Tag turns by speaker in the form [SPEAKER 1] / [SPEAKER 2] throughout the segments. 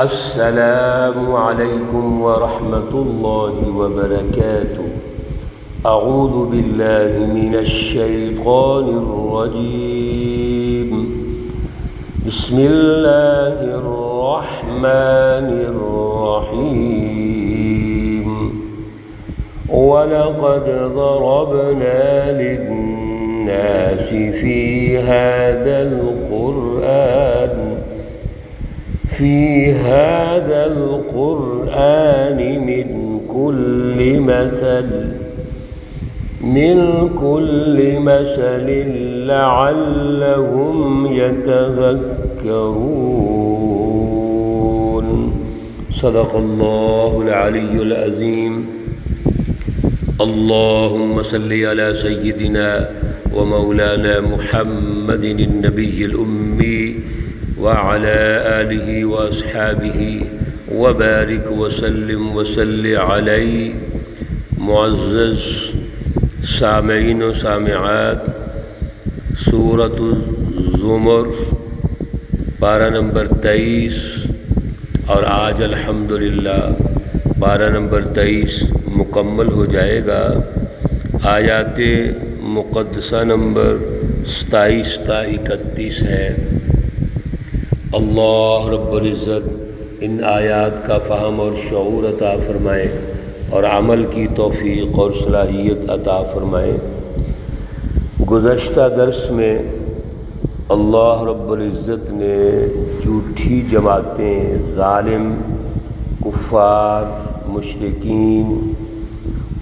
[SPEAKER 1] السلام علیکم ورحمۃ اللہ وبرکاتہ۔ اعوذ باللہ من الشیطان الرجیم، بسم اللہ الرحمن الرحیم۔ وَلَقَدْ ضَرَبْنَا لِلنَّاسِ فِي هَذَا القرآن من كل مثل لعلهم يتذكرون۔ صدق اللہ العلی العظیم۔ اللہم صل علی سیدنا ومولانا محمد النبی الأمی وعلى آلہ واصحابہ وبارک وسلم وصلی علیہ۔ معزز سامعین و سامعات، سورۃ الزمر پارہ نمبر 23، اور آج الحمدللہ پارہ نمبر 23 مکمل ہو جائے گا۔ آیات مقدسہ نمبر 27 تا 31 ہے۔ اللہ رب العزت ان آیات کا فہم اور شعور عطا فرمائے اور عمل کی توفیق اور صلاحیت عطا فرمائے۔ گزشتہ درس میں اللہ رب العزت نے جھوٹی جماعتیں، ظالم کفار مشرکین،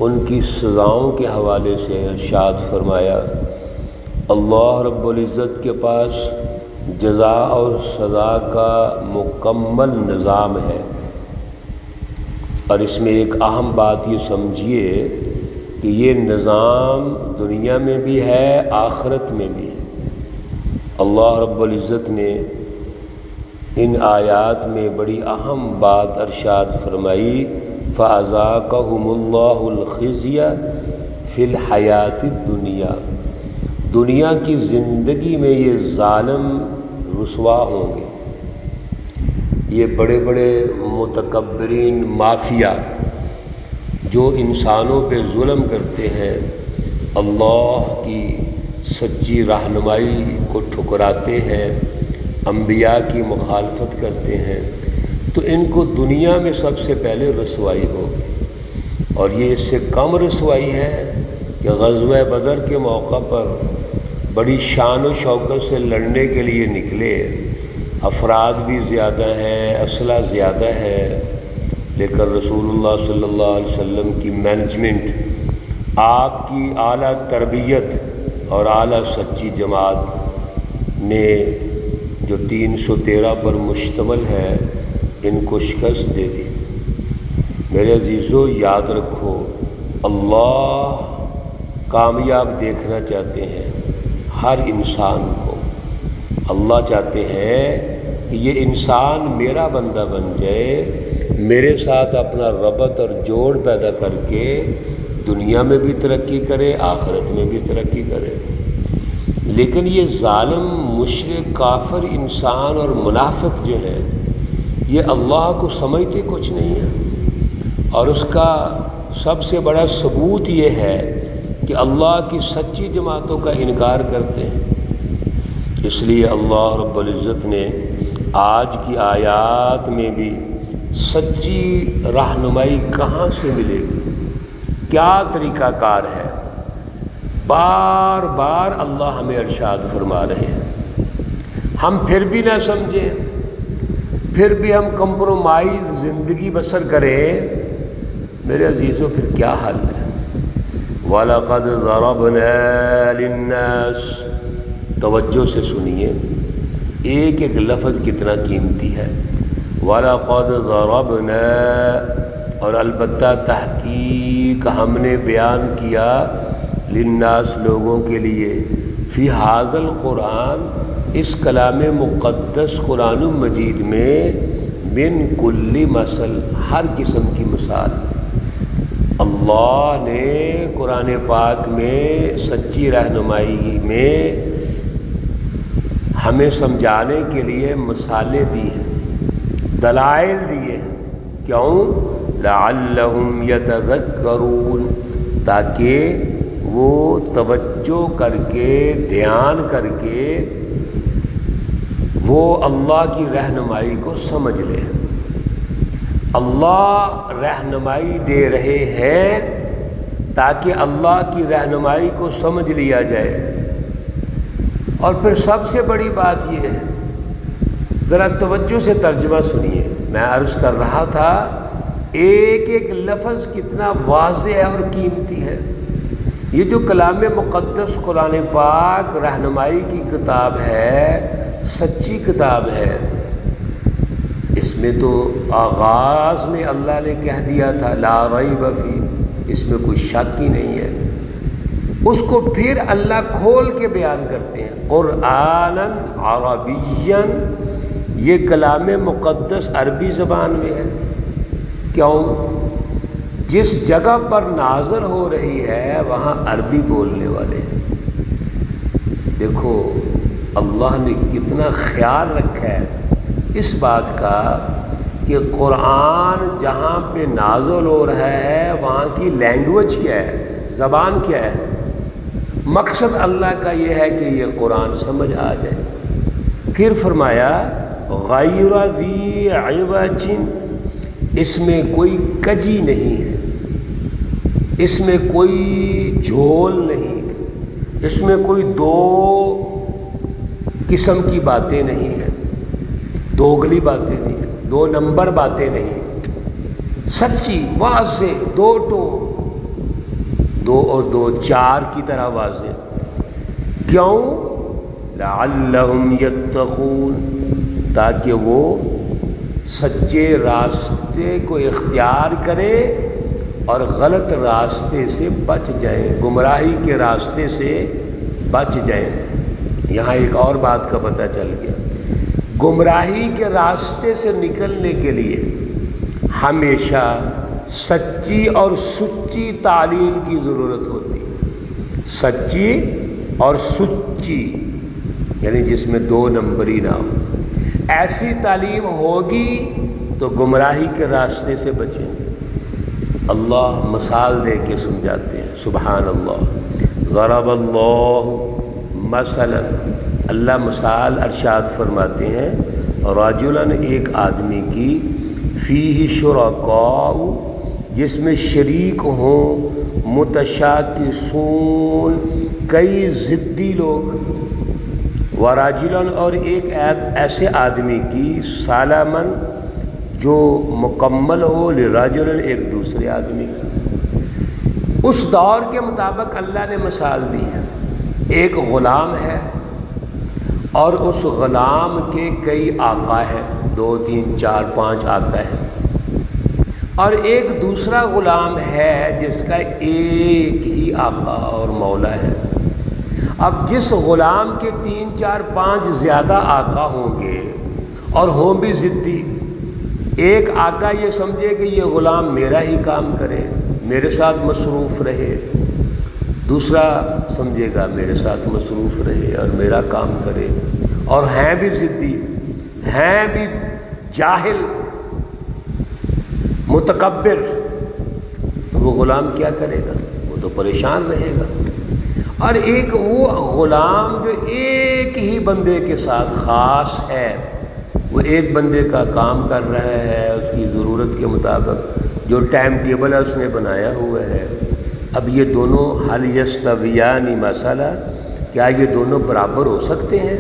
[SPEAKER 1] ان کی سزاؤں کے حوالے سے ارشاد فرمایا۔ اللہ رب العزت کے پاس جزا اور سزا کا مکمل نظام ہے، اور اس میں ایک اہم بات یہ سمجھیے کہ یہ نظام دنیا میں بھی ہے، آخرت میں بھی ہے۔ اللہ رب العزت نے ان آیات میں بڑی اہم بات ارشاد فرمائی، فَأَذَاقَهُمُ اللَّهُ الْخِزْيَ فِي الْحَيَاةِ الدُّنْيَا۔ دنیا کی زندگی میں یہ ظالم رسوا ہوں گے، یہ بڑے بڑے متکبرین مافیا جو انسانوں پہ ظلم کرتے ہیں، اللہ کی سچی رہنمائی کو ٹھکراتے ہیں، انبیاء کی مخالفت کرتے ہیں، تو ان کو دنیا میں سب سے پہلے رسوائی ہوگی۔ اور یہ اس سے کم رسوائی ہے کہ غزوہ بدر کے موقع پر بڑی شان و شوکت سے لڑنے کے لیے نکلے، افراد بھی زیادہ ہیں، اسلحہ زیادہ ہے، لیکن رسول اللہ صلی اللہ علیہ وسلم کی مینجمنٹ، آپ کی اعلیٰ تربیت اور اعلیٰ سچی جماعت نے جو 313 پر مشتمل ہے، ان کو شکست دے دی۔ میرے عزیزو، یاد رکھو، اللہ کامیاب دیکھنا چاہتے ہیں ہر انسان کو۔ اللہ چاہتے ہیں کہ یہ انسان میرا بندہ بن جائے، میرے ساتھ اپنا ربط اور جوڑ پیدا کر کے دنیا میں بھی ترقی کرے، آخرت میں بھی ترقی کرے۔ لیکن یہ ظالم مشرک کافر انسان اور منافق جو ہے، یہ اللہ کو سمجھتے کچھ نہیں ہے، اور اس کا سب سے بڑا ثبوت یہ ہے کہ اللہ کی سچی جماعتوں کا انکار کرتے ہیں۔ اس لیے اللہ رب العزت نے آج کی آیات میں بھی سچی رہنمائی کہاں سے ملے گی، کیا طریقہ کار ہے، بار بار اللہ ہمیں ارشاد فرما رہے ہیں۔ ہم پھر بھی نہ سمجھیں، پھر بھی ہم کمپرومائز زندگی بسر کریں، میرے عزیزوں، پھر کیا حل ہے؟ وَلَقَدْ ضَرَبْنَا لِلنَّاسِ، توجہ سے سنیے، ایک ایک لفظ کتنا قیمتی ہے۔ وَلَقَدْ ضَرَبْنَا، اور البتہ تحقیق ہم نے بیان کیا، للناس لوگوں کے لیے، فی ھذا القرآن، اس کلام مقدس قرآن مجید میں، من کل مثل، ہر قسم کی مثال۔ اللہ نے قرآن پاک میں سچی رہنمائی میں ہمیں سمجھانے کے لیے مثالیں دی ہیں، دلائل دیے ہیں۔ کیوں؟ لعلہم یتذکرون، تاکہ وہ توجہ کر کے، دھیان کر کے وہ اللہ کی رہنمائی کو سمجھ لے۔ اللہ رہنمائی دے رہے ہیں تاکہ اللہ کی رہنمائی کو سمجھ لیا جائے۔ اور پھر سب سے بڑی بات یہ ہے، ذرا توجہ سے ترجمہ سنیے۔ میں عرض کر رہا تھا ایک ایک لفظ کتنا واضح ہے اور قیمتی ہے۔ یہ جو کلام مقدس قرآن پاک رہنمائی کی کتاب ہے، سچی کتاب ہے۔ اس میں تو آغاز میں اللہ نے کہہ دیا تھا لا ریب فی، اس میں کوئی شک ہی نہیں ہے۔ اس کو پھر اللہ کھول کے بیان کرتے ہیں، قرآناً عربیاً، یہ کلام مقدس عربی زبان میں ہے۔ کیوں؟ جس جگہ پر نازل ہو رہی ہے وہاں عربی بولنے والے ہیں۔ دیکھو اللہ نے کتنا خیال رکھا ہے اس بات کا کہ قرآن جہاں پہ نازل ہو رہا ہے وہاں کی لینگویج کیا ہے، زبان کیا ہے۔ مقصد اللہ کا یہ ہے کہ یہ قرآن سمجھ آ جائے۔ پھر فرمایا غیر ذی عوج، اس میں کوئی کجی نہیں ہے، اس میں کوئی جھول نہیں، اس میں کوئی دو قسم کی باتیں نہیں ہیں، دوگلی باتیں نہیں ہیں، دو نمبر باتیں نہیں، سچی واضح، دو اور دو چار کی طرح واضح۔ کیوں؟ لعلہم یتقون، تاکہ وہ سچے راستے کو اختیار کرے اور غلط راستے سے بچ جائیں، گمراہی کے راستے سے بچ جائیں۔ یہاں ایک اور بات کا پتہ چل گیا، گمراہی کے راستے سے نکلنے کے لیے ہمیشہ سچی اور سچی تعلیم کی ضرورت ہوتی ہے۔ سچی اور سچی، یعنی جس میں دو نمبری نہ ہو۔ ایسی تعلیم ہوگی تو گمراہی کے راستے سے بچیں گے۔ اللہ مثال دے کے سمجھاتے ہیں، سبحان اللہ۔ ضرب اللہ مثلا، اللہ مثال ارشاد فرماتے ہیں، رجلاً، ایک آدمی کی، فیہ شرکاء، جس میں شریک ہوں، متشاکسون، کئی ضدی لوگ، ورجلاً، اور ایک ایسے آدمی کی، سالمن، جو مکمل ہو، لرجل، ایک دوسرے آدمی کا۔ اس دور کے مطابق اللہ نے مثال دی ہے، ایک غلام ہے اور اس غلام کے کئی آقا ہیں، 2 3 4 5 آقا ہیں، اور ایک دوسرا غلام ہے جس کا ایک ہی آقا اور مولا ہے۔ اب جس غلام کے 3 4 5 زیادہ آقا ہوں گے اور ہوں بھی ضدی، ایک آقا یہ سمجھے کہ یہ غلام میرا ہی کام کرے، میرے ساتھ مصروف رہے، دوسرا سمجھے گا میرے ساتھ مصروف رہے اور میرا کام کرے، اور ہیں بھی ضدی، ہیں بھی جاہل، متکبر، تو وہ غلام کیا کرے گا؟ وہ تو پریشان رہے گا۔ اور ایک وہ غلام جو ایک ہی بندے کے ساتھ خاص ہے، وہ ایک بندے کا کام کر رہا ہے اس کی ضرورت کے مطابق، جو ٹائم ٹیبل ہے اس نے بنایا ہوا ہے۔ اب یہ دونوں حل یستویان مسئلہ، کیا یہ دونوں برابر ہو سکتے ہیں؟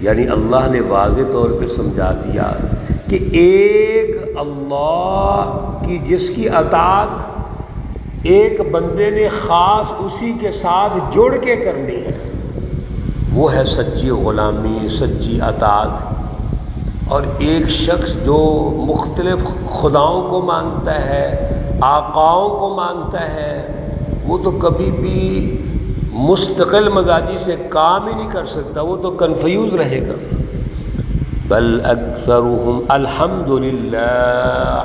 [SPEAKER 1] یعنی اللہ نے واضح طور پہ سمجھا دیا کہ ایک اللہ کی جس کی اطاعت ایک بندے نے خاص اسی کے ساتھ جڑ کے کرنی ہے، وہ ہے سچی غلامی، سچی اطاعت۔ اور ایک شخص جو مختلف خداؤں کو مانتا ہے، آقاؤں کو مانتا ہے، وہ تو کبھی بھی مستقل مزاجی سے کام ہی نہیں کر سکتا، وہ تو کنفیوز رہے گا۔ بل اکثرهم، الحمدللہ،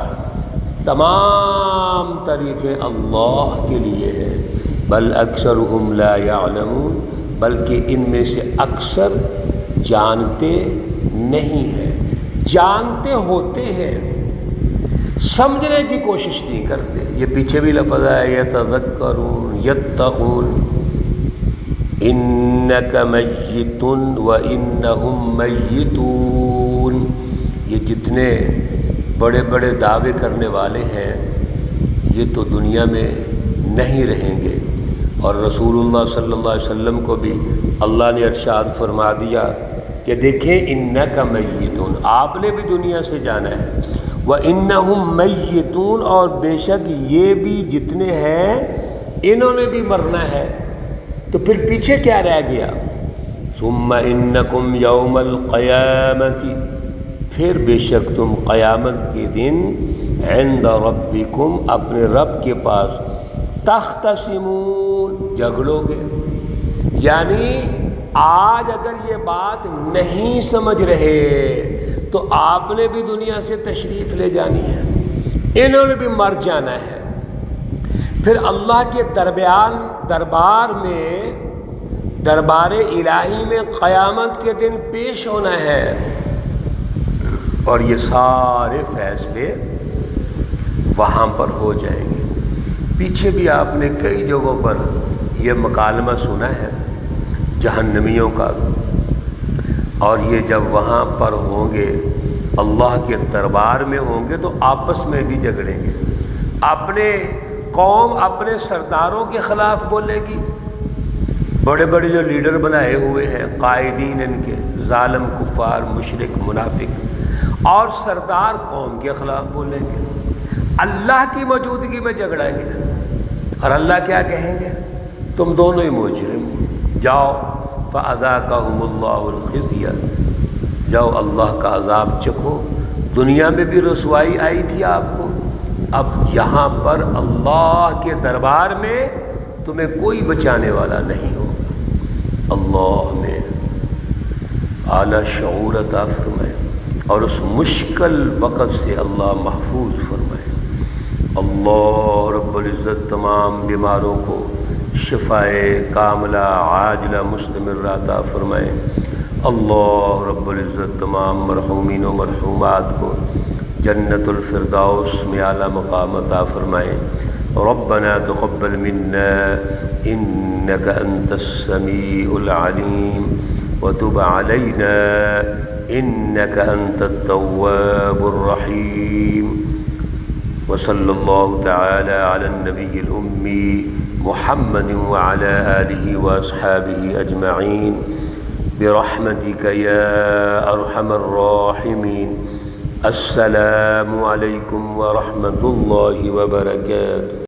[SPEAKER 1] تمام تعریفیں اللہ کے لیے ہے۔ بل اکثرهم لا يعلمون، بلکہ ان میں سے اکثر جانتے نہیں ہیں۔ جانتے ہوتے ہیں سمجھنے کی کوشش نہیں کرتے. یہ پیچھے بھی لفظ ہے یتذکرون یتقون انک میت وانہم میتون. یہ جتنے بڑے بڑے دعوے کرنے والے ہیں یہ تو دنیا میں نہیں رہیں گے. اور رسول اللہ صلی اللہ علیہ وسلم کو بھی اللہ نے ارشاد فرما دیا کہ دیکھیں انک میتون، آپ نے بھی دنیا سے جانا ہے. وَإِنَّهُمْ مَيِّتُونَ، اور بے شک یہ بھی جتنے ہیں انہوں نے بھی مرنا ہے. تو پھر پیچھے کیا رہ گیا؟ ثُمَّ إِنَّكُمْ يَوْمَ الْقِيَامَةِ، پھر بے شک تم قیامت کے دن عند ربکم، اپنے رب کے پاس تختصمون، جھگڑو گے. یعنی آج اگر یہ بات نہیں سمجھ رہے تو آپ نے بھی دنیا سے تشریف لے جانی ہے، انہوں نے بھی مر جانا ہے. پھر اللہ کے دربار میں، دربار الہی میں قیامت کے دن پیش ہونا ہے اور یہ سارے فیصلے وہاں پر ہو جائیں گے. پیچھے بھی آپ نے کئی جگہوں پر یہ مکالمہ سنا ہے جہنمیوں کا، اور یہ جب وہاں پر ہوں گے اللہ کے دربار میں ہوں گے تو آپس میں بھی جھگڑیں گے. اپنے قوم اپنے سرداروں کے خلاف بولے گی، بڑے بڑے جو لیڈر بنائے ہوئے ہیں قائدین ان کے، ظالم کفار مشرک منافق، اور سردار قوم کے خلاف بولیں گے. اللہ کی موجودگی میں جھگڑیں گے اور اللہ کیا کہیں گے؟ تم دونوں ہی مجرم جاؤ. فَأَذَاقَهُمُ اللَّهُ الْخِزْيَ، جاؤ اللہ کا عذاب چکھو. دنیا میں بھی رسوائی آئی تھی آپ کو، اب یہاں پر اللہ کے دربار میں تمہیں کوئی بچانے والا نہیں ہوگا. اللہ نے اعلیٰ شعور عطا فرمائے اور اس مشکل وقت سے اللہ محفوظ فرمائے. اللہ رب العزت تمام بیماروں کو شفائے کاملہ عاجلہ مستمرہ عطا فرمائے. اللہ رب العزت تمام مرحومین و مرحومات کو جنت الفردوس میں اعلیٰ مقام عطا فرمائے. ربنا تقبل منا انك انت السميع العليم وتب علينا انك انت التواب الرحيم. وصلى الله تعالى على النبي الأمي محمد وعلى آله وأصحابه أجمعين برحمتك يا أرحم الراحمين. السلام عليكم ورحمة الله وبركاته.